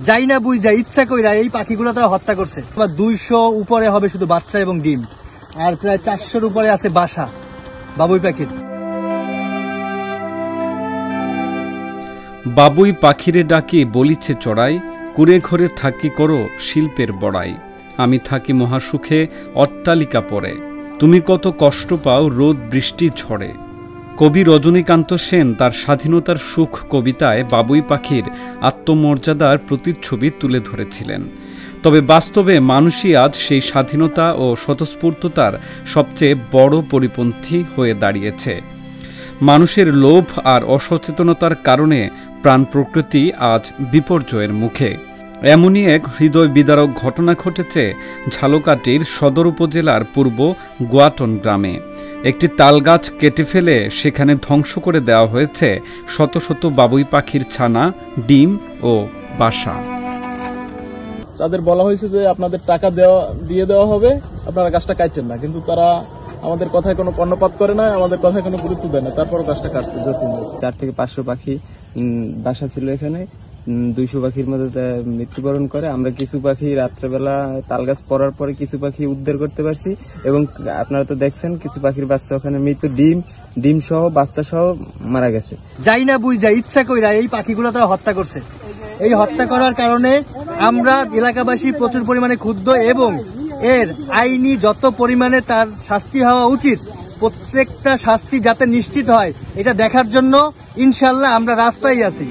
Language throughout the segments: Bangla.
যাই না বুঝ যায় ইচ্ছা কইরা এই পাখিগুলো তারা হত্যা করছে। 200 উপরে হবে শুধু বাচ্চা এবং ডিম, আর প্রায় 400-র উপরে আছে বাসা বাবুই পাখির। বাবুই পাখিরে ডাকি বলিছে চড়াই, কুড়ে ঘরে থাকি করো শিল্পের বড়াই। আমি থাকি মহাসুখে অট্টালিকা পরে, তুমি কত কষ্ট পাও রোদ বৃষ্টি ঝড়ে। কবি রজনীকান্ত সেন তার স্বাধীনতার সুখ কবিতায় বাবুই পাখির আত্মমর্যাদার প্রতিচ্ছবি তুলে ধরেছিলেন। তবে বাস্তবে মানুষই আজ সেই স্বাধীনতা ও স্বতঃস্ফূর্ততার সবচেয়ে বড় পরিপন্থী হয়ে দাঁড়িয়েছে। মানুষের লোভ আর অসচেতনতার কারণে প্রাণ প্রকৃতি আজ বিপর্যয়ের মুখে। এমনই এক হৃদয় বিদারক ঘটনা ঘটেছে ঝালকাঠির সদর উপজেলার পূর্ব গোয়াটন গ্রামে। একটি তালগাছ কেটে ফেলে সেখানে ধ্বংস করে দেওয়া হয়েছে শত শত বাবুই পাখির ছানা, ডিম ও বাসা। তাদের বলা হয়েছে যে আপনাদের টাকা দিয়ে দেওয়া হবে, আপনারা গাছটা কাটছেন না, কিন্তু তারা আমাদের কথায় কোনো কর্ণপাত করে না, আমাদের কথায় কোনো গুরুত্ব দেয় না, তারপরও গাছটা কাটছে। 4 থেকে 500 পাখি বাসা ছিল এখানে, 200 পাখির মধ্যে মৃত্যুবরণ করে। আমরা কিছু পাখি রাত্রেবেলা তালগাছ পড়ার পরে কিছু পাখি উদ্ধার করতে পারছি, এবং আপনারা তো দেখছেন কিছু পাখির বাচ্চা ওখানে মৃত্যু, ডিম সহ বাচ্চা সহ মারা গেছে। যাই না বুঝ যায় ইচ্ছা কইরা এই পাখিগুলো তারা হত্যা করছে। এই হত্যা করার কারণে আমরা এলাকাবাসী প্রচুর পরিমাণে ক্ষুব্ধ, এবং এর আইনি যত পরিমাণে তার শাস্তি হওয়া উচিত, প্রত্যেকটা শাস্তি যাতে নিশ্চিত হয় এটা দেখার জন্য ইনশাল্লাহ আমরা রাস্তায় আছি।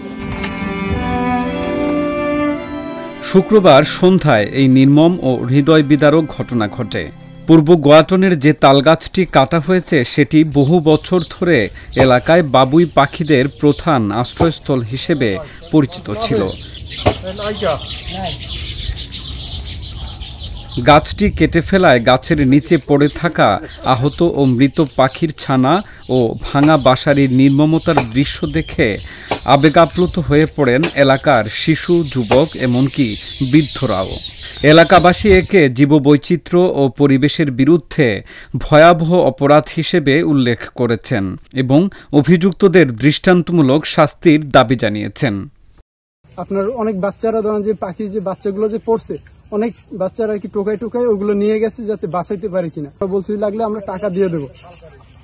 শুক্রবার সন্ধ্যায় এই নির্মম ও হৃদয় বিদারক ঘটনা ঘটে। পূর্ব গোয়াটনের যে তালগাছটি কাটা হয়েছে সেটি বহু বছর ধরে এলাকায় বাবুই পাখিদের প্রধান আশ্রয়স্থল হিসেবে পরিচিত ছিল। গাছটি কেটে ফেলায় গাছের নিচে পড়ে থাকা আহত ও মৃত পাখির ছানা ও ভাঙা বাসারির নির্মমতার দৃশ্য দেখে আবেগাপ্লুত হয়ে পড়েন এলাকার শিশু, যুবক, এমনকি বৃদ্ধরাও। এলাকাবাসী একে জীববৈচিত্র্য ও পরিবেশের বিরুদ্ধে ভয়াবহ অপরাধ হিসেবে উল্লেখ করেছেন এবং অভিযুক্তদের দৃষ্টান্তমূলক শাস্তির দাবি জানিয়েছেন। আপনার অনেক বাচ্চারা ধরেন যে পাখি যে বাচ্চাগুলো যে পড়ছে, অনেক বাচ্চারা কি টোকায় ওগুলো নিয়ে গেছে যাতে বাঁচাইতে পারে কিনা। বলছি লাগলে আমরা টাকা দিয়ে দেবো,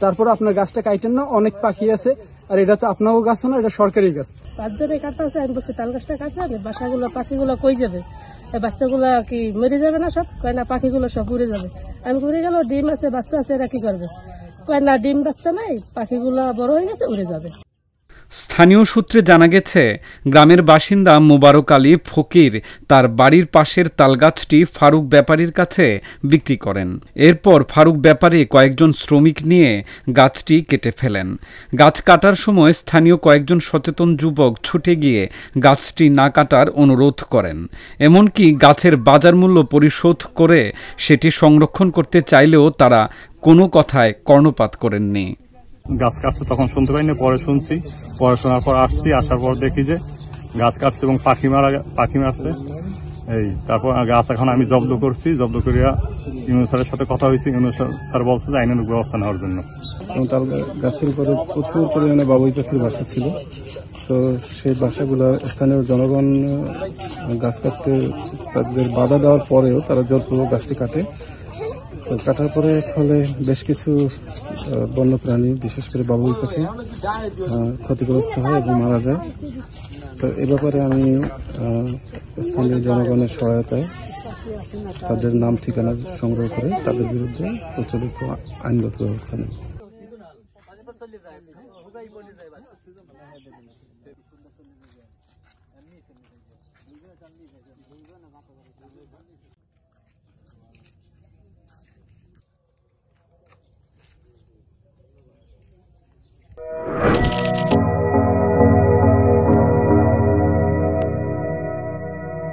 তারপর আপনার গাছটা কাটেন না, অনেক পাখি আছে, আর এটা তো আপনারও গাছ না, এটা সরকারি গাছ। 5 জনে কাটতে আছে, আমি বলছি তাল গাছটা কাটবেন, বাসাগুলো পাখিগুলো কই যাবে, বাচ্চাগুলা কি মরে যাবে না সব? কয় না, পাখিগুলো সব উড়ে যাবে। আমি ঘুরে গেল, ডিম আছে বাচ্চা আছে, এরা কি করবে? কয় না, ডিম বাচ্চা নাই, পাখিগুলা বড় হয়ে গেছে, উড়ে যাবে। স্থানীয় সূত্রে জানা গেছে, গ্রামের বাসিন্দা মোবারক আলী ফকির তার বাড়ির পাশের তালগাছটি ফারুক ব্যাপারীর কাছে বিক্রি করেন। এরপর ফারুক ব্যাপারী কয়েকজন শ্রমিক নিয়ে গাছটি কেটে ফেলেন। গাছ কাটার সময় স্থানীয় কয়েকজন সচেতন যুবক ছুটে গিয়ে গাছটি না কাটার অনুরোধ করেন। এমনকি গাছের বাজার মূল্য পরিশোধ করে সেটি সংরক্ষণ করতে চাইলেও তারা কোনো কথায় কর্ণপাত করেননি। গাছ কাটছে তখন শুনতে পাইনি, পরে শুনছি, পরে শোনার পর আসছি, আসার পর দেখি যে গাছ কাটছে এবং পাখি মারছে। এই তারপর গাছ এখন আমি জব্দ করছি, জব্দ করিয়া ইউনুস স্যারের সাথে কথা হয়েছে, ইউনুস স্যার বলছে যে আইনানুগ ব্যবস্থা নেওয়ার জন্য। তাল গাছের উপরে প্রচুর পরিমাণে বাবুই পাখির বাসা ছিল, তো সেই বাসাগুলো স্থানীয় জনগণ গাছ কাটতে তাদের বাধা দেওয়ার পরেও তারা জোরপূর্বক গাছটি কাটে। তো কাটার পরে ফলে বেশ কিছু বন্যপ্রাণী, বিশেষ করে বাবুই পাখি ক্ষতিগ্রস্ত হয় এবং মারা যায়। তো এ ব্যাপারে আমি স্থানীয় জনগণের সহায়তায় তাদের নাম ঠিকানা সংগ্রহ করে তাদের বিরুদ্ধে প্রচলিত আইনগত ব্যবস্থা নেব।